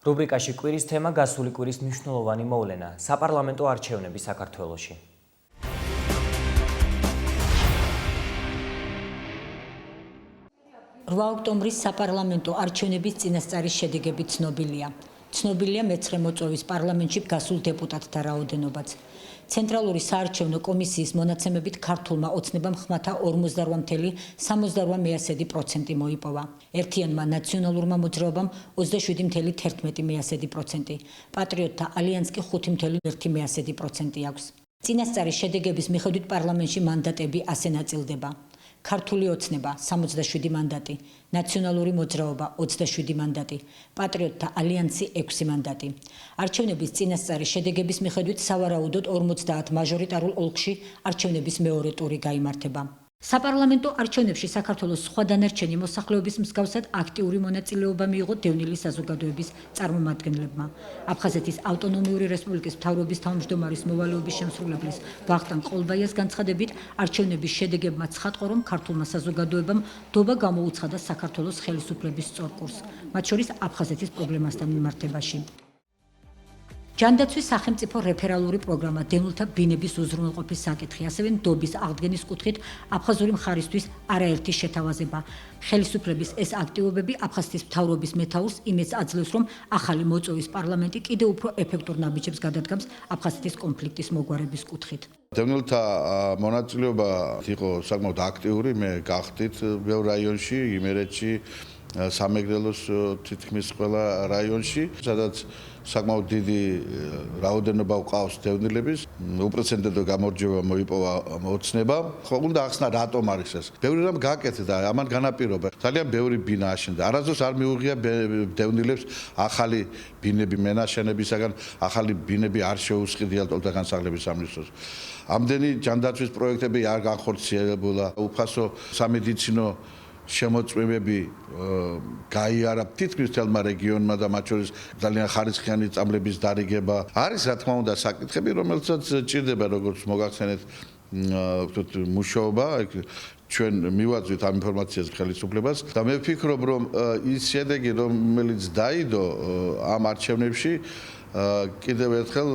რუბრიკაში კვირის თემა გასული კვირის მნიშვნელოვანი მოვლენა საპარლამენტო არჩევნები საქართველოში. ოქტომბრის საპარლამენტო არჩევნების წინასწარი შედეგები ცნობილია. ცნობილია მეცხრე მოწვევის პარლამენტში გასულ დეპუტატთა რაოდენობაც. ცენტრალური საარჩევნო კომისიის მონაცემებით ქართულმა ოცნებამ ხმათა 48,68% მოიპოვა. ერთიანმა ნაციონალურმა მოძრაობამ 27,11%, პატრიოტთა ალიანსს კი 5,1% აქვს. წინასწარი შედეგების მიხედვით პარლამენტში მანდატები ასე ნაწილდება. ქართული ოცნება 67 მანდატი, ნაციონალური მოძრაობა 27 მანდატი, პატრიოტთა ალიანსი 6 მანდატი. არჩევნების წინასწარი შედეგების მიხედვით სავარაუდოდ 50 მაჟორიტარულ ოლქში არჩევნების მეორე ტური გაიმართება. საპარლამენტო არჩევნებში საქართველოს სხვა დანარჩენი მოსახლეობის მსგავსად აქტიური მონაწილეობა მიიღო დევნილი საზოგადოების წარმომადგენლებმა. აფხაზეთის ავტონომიური რესპუბლიკის მთავრობის თავმჯდომარის მოვალეობის შემსრულებლის ვახტანგ ყოლბაიას განცხადებით, არჩევნების შედეგებმა ცხადყო, რომ ქართულმა საზოგადოებამ დობა გამოუცხადა საქართველოს ხელისუფლების სწორ კურსს, მათ შორის აფხაზეთის პრობლემასთან მიმართებაში. ჯანდაცვის სახელმწიფო რეფერალური პროგრამა დევნილთა ბინების უზრუნველყოფის საკითხი, ასევე ნდობის აღდგენის კუთხით აფხაზური მხარისთვის არაერთი შეთავაზება. ხელისუფლების ეს აქტივობები აფხაზეთის მთავრობის მეთაურს იმედს აძლევს, რომ ახალი მოწვევის პარლამენტი კიდევ უფრო ეფექტურ ნაბიჯებს გადადგამს აფხაზეთის კონფლიქტის მოგვარების კუთხით. დევნილთა მონაწილეობა იყო საკმაოდ აქტიური, მე გახდით ბევრ რაიონში, იმერეთში, სამეგრელოს თითქმის ყველა რაიონში, სადაც საკმაოდ დიდი რაოდენობა გვყავს დევნილების, უპრეცედენტო გამარჯვება მოიპოვა ოცნებამ. ხო უნდა ახსნა რატომ არის ეს. ბევრი რამ გაკეთდა, ამან განაპირობა. ძალიან ბევრი ბინა აშენდა. არასდროს არ მიუღია დევნილებს ახალი ბინები მენაშენებისაგან, ახალი ბინები არ შეუსყიდიათ ტოლთა განსახლების სამინისტროს. ამდენი ჯანდაცვის პროექტები არ განხორციელებულა. უფასო სამედიცინო შემოწმებები გაიარა თითქმის მთელმა რეგიონმა და მათ შორის ძალიან ხარისხიანი წამლების დარიგება. არის რა თქმა უნდა საკითხები, რომელსაც ჭირდება როგორც მოგახსენეთ ვთქვით მუშაობა, ჩვენ მივაწვით ამ ინფორმაციას ხელისუფლებას და მე ვფიქრობ, რომ ის შედეგი, რომელიც დაიდო ამ არჩევნებში, კიდევ ერთხელ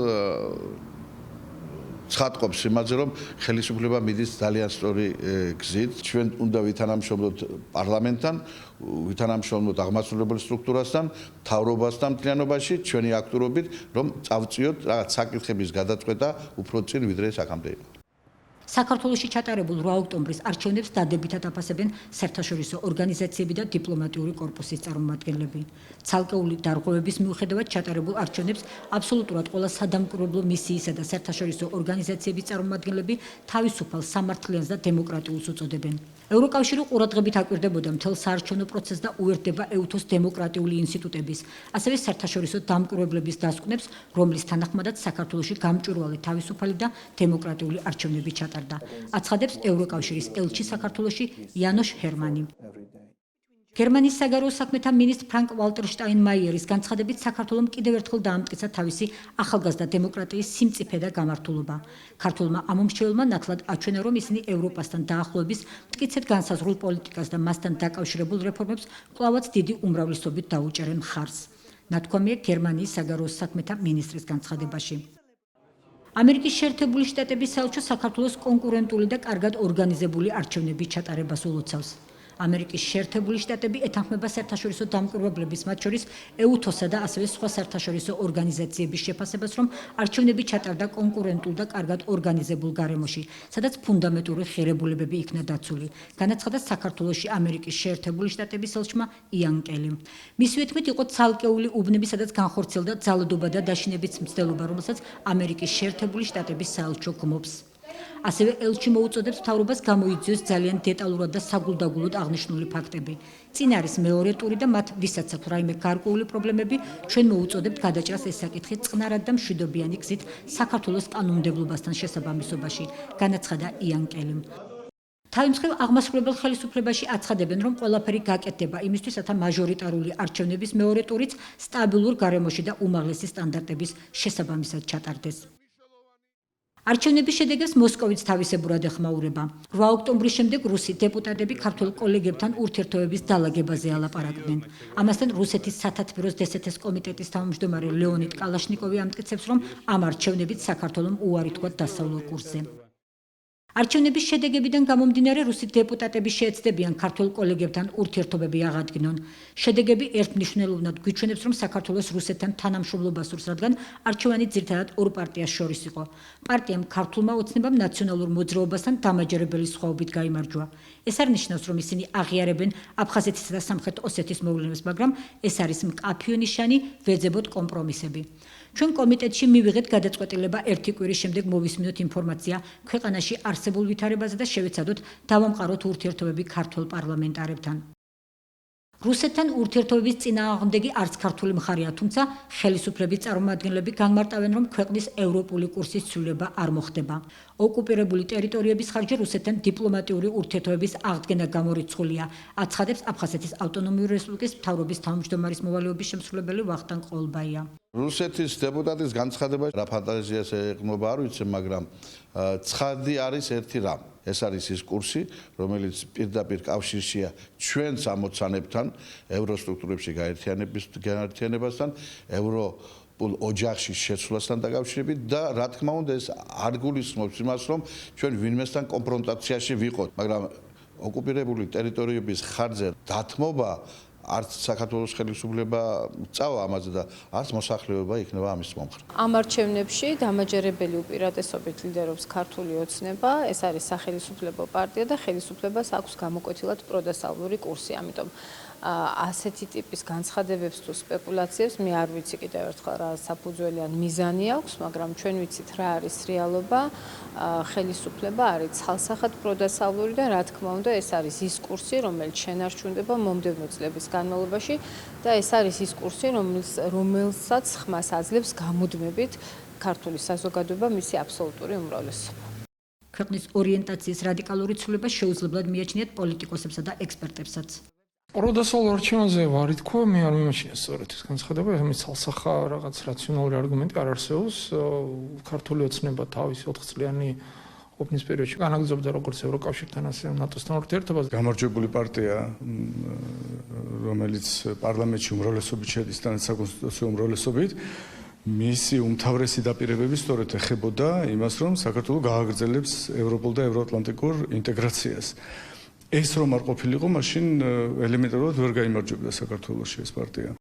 ცხადყოფს იმაზე, რომ ხელისუფლება მიდის ძალიან სწორი გზით. ჩვენ უნდა ვითანამშრომლოთ პარლამენტთან, ვითანამშრომლოთ აღმასრულებელ სტრუქტურასთან, მთავრობასთან მთლიანობაში, ჩვენი აქტიურობით, რომ წავწიოთ რაღაც საკითხების გადაწყვეტა უფრო წინ, ვიდრე აქამდე იყო. საქართველოში ჩატარებულ 8 ოქტომბრის არჩევნებს დადებითად აფასებენ საერთაშორისო ორგანიზაციები და დიპლომატიური კორპუსის წარმომადგენლები. ცალკეული დარღვევების მიუხედავად ჩატარებულ არჩევნებს აბსოლუტურად ყველა სადამკვირვებლო მისიისა და საერთაშორისო ორგანიზაციების წარმომადგენლები თავისუფალ, სამართლიანს და დემოკრატიულს უწოდებენ. ევროკავშირი ყურადღებით აკვირდებოდა მთელ საარჩევნო პროცესს და უერთდება EUTHO-ს დემოკრატიული ინსტიტუტების, ასევე საერთაშორისო დამკვირვებლების დასკვნებს, რომლის თანახმადაც საქართველოში გამჭვირვალე, თავისუფალი და დემოკრატიული არჩევნები ჩატარდა. აცხადებს ევროკავშირის ელჩი საქართველოში იანოშ ჰერმანი. გერმანიის საგარეო საქმეთა მინისტრ ფრანკ ვალტერ შტაინმაიერის განცხადებით, საქართველომ კიდევ ერთხელ დაამტკიცა თავისი ახალგაზრდა დემოკრატიის სიმწიფე და გამართულობა. ქართულმა ამომრჩეველმა ნათლად აჩვენა, რომ ისინი ევროპასთან დაახლოების, მტკიცედ განსაზღვრულ პოლიტიკას და მასთან დაკავშირებულ რეფორმებს კვლავაც დიდი უმრავლესობით დაუჭერენ მხარს. ნათქვამია გერმანიის საგარეო საქმეთა მინისტრის განცხადებაში. ამერიკის შეერთებული შტატების საელჩო საქართველოს კონკურენტული და კარგად ორგანიზებული არჩევნების ჩატარებას ულოცავს. ამერიკის შეერთებული შტატები ეთანხმება საერთაშორისო დამკვირვებლების, მათ შორის EUTHO-სა და ასევე სხვა საერთაშორისო ორგანიზაციების შეფასებას, რომ არჩევნები ჩატარდა კონკურენტულ და კარგად ორგანიზებულ გარემოში, სადაც ფუნდამენტური ღირებულებები იქნა დაცული. განაცხადა საქართველოში ამერიკის შეერთებული შტატების ელჩმა იან კელიმ. მისივე თქმით, იყო ცალკეული უბნები, სადაც განხორციელდა ძალადობა და დაშინების მცდელობა, რომელსაც ამერიკის შეერთებული შტატების საელჩო გმობს. ასევე ელჩი მოუწოდებს მთავრობას გამოიძიოს ძალიან დეტალურად და საგულდაგულოდ აღნიშნული ფაქტები. წინ არის მეორე ტური და მათ ვისაც აქვს რაიმე გარკვეული პრობლემები, ჩვენ მოუწოდებთ გადაჭრას ეს საკითხი წყნარად და მშვიდობიანი გზით საქართველოს კანონმდებლობასთან შესაბამისობაში, განაცხადა იან კელიმ. თავის მხრივ აღმასრულებელ ხელისუფლებაში აცხადებენ, რომ ყველაფერი გაკეთდება იმისთვის, რათა მაჟორიტარული არჩევნების მეორე ტურიც სტაბილურ გარემოში და უმაღლესი სტანდარტების შესაბამისად ჩატარდეს. არჩევნების შედეგებს მოსკოვიც თავისებურად ეხმაურება. 8 ოქტომბრის შემდეგ რუსი დეპუტატები ქართულ კოლეგებთან ურთიერთობების დალაგებაზე ალაპარაკდნენ. ამასთან რუსეთის სათათბიროს დსთ-ს კომიტეტის თავმჯდომარე ლეონიდ კალაშნიკოვი ამტკიცებს, რომ ამ არჩევნებით საქართველომ უარი თქვა დასავლურ კურსზე. არჩევნების შედეგებიდან გამომდინარე რუსი დეპუტატები შეეცდებიან ქართულ კოლეგებთან ურთიერთობები აღადგინონ. შედეგები ერთმნიშვნელოვნად გვიჩვენებს, რომ საქართველოს რუსეთთან თანამშრომლობა სურს, რადგან არჩევანი ძირითადად ორ პარტიას შორის იყო. პარტიამ ქართულმა ოცნებამ ნაციონალურ მოძრაობასთან დამაჯერებელი სხვაობით გაიმარჯვა. ეს არ ნიშნავს, რომ ისინი აღიარებენ აფხაზეთისა და სამხრეთ ოსეთის მოვლენებს, მაგრამ ეს არის მკაფიო ნიშანი ვეძებოთ კომპრომისები. ჩვენ კომიტეტში მივიღეთ გადაწყვეტილება ერთი კვირის შემდეგ მოვისმინოთ ინფორმაცია ქვეყანაში არსებულ ვითარებაზე და შევეცადოთ დავამყაროთ ურთიერთობები ქართულ პარლამენტარებთან. რუსეთთან ურთიერთობების წინააღმდეგი არც ქართული მხარეა, თუმცა ხელისუფლების წარმომადგენლები განმარტავენ, რომ ქვეყნის ევროპული კურსის ცვლილება არ მოხდება. ოკუპირებული ტერიტორიების ხარჯზე რუსეთთან დიპლომატიური ურთიერთობების აღდგენა გამორიცხულია, აცხადებს აფხაზეთის ავტონომიური რესპუბლიკის მთავრობის თავმჯდომარის მოვალეობის შემსრულებელი ვახტანგ ყოლბაია. რუსეთის დეპუტატის განცხადება რა ფანტაზიას ეყრდნობა არ ვიცი, მაგრამ ცხადი არის ერთი რამ. ეს არის ის კურსი, რომელიც პირდაპირ კავშირშია ჩვენს ამოცანებთან, ევროსტრუქტურებში გაერთიანებასთან, ევროპულ ოჯახში შეცვლასთან დაკავშირებით და რა თქმა უნდა ეს არ გულისხმობს იმას, რომ ჩვენ ვინმესთან კონფრონტაციაში ვიყოთ, მაგრამ ოკუპირებული ტერიტორიების ხარჯზე დათმობა არც საქართველოს ხელისუფლება წავა ამაზე და არც მოსახლეობა იქნება ამის მომხრე. ამ არჩევნებში დამაჯერებელი უპირატესობით ლიდერობს ქართული ოცნება, ეს არის სახელისუფლებო პარტია და ხელისუფლებას აქვს გამოკვეთილად პროდასავლური კურსი, ამიტომ ასეთი ტიპის განცხადებებს თუ სპეკულაციებს მე არ ვიცი კიდევ ერთხელ რა საფუძველი ან მიზანი აქვს, მაგრამ ჩვენ ვიცით რა არის რეალობა, ხელისუფლება არის ცალსახად პროდასავლური და რა თქმა უნდა ეს არის ის კურსი, რომელიც შენარჩუნდება მომდევნო წლების განმავლობაში და ეს არის ის კურსი, რომელსაც ხმას აძლევს გამუდმებით ქართული საზოგადოება მისი აბსოლუტური უმრავლესობა. ქვეყნის ორიენტაციის რადიკალური ცვლილება შეუძლებლად მიაჩნიათ პოლიტიკოსებსა და ექსპერტებსაც. პროდასავლურ არჩევანზე ვარი თქვა, მე არ მიმაჩნია სწორედ ეს განცხადება, ამის ცალსახა რაღაც რაციონალური არგუმენტი არ არსებობს. ქართული ოცნება თავის 4 წლიანი ყოფნის პერიოდში განაგრძობდა როგორც ევროკავშირთან, ასე ნატოსთან ურთიერთობას. გამარჯვებული პარტია, რომელიც პარლამენტში უმრავლესობით შედის და საკონსტიტუციო უმრავლესობით, მისი უმთავრესი დაპირებები სწორედ ეხებოდა იმას, რომ საქართველო გააგრძელებს ევროპულ და ევროატლანტიკურ ინტეგრაციას. ეს რომ არ ყოფილიყო, მაშინ ელემენტარულად ვერ გაიმარჯვებდა საქართველოში ეს პარტია.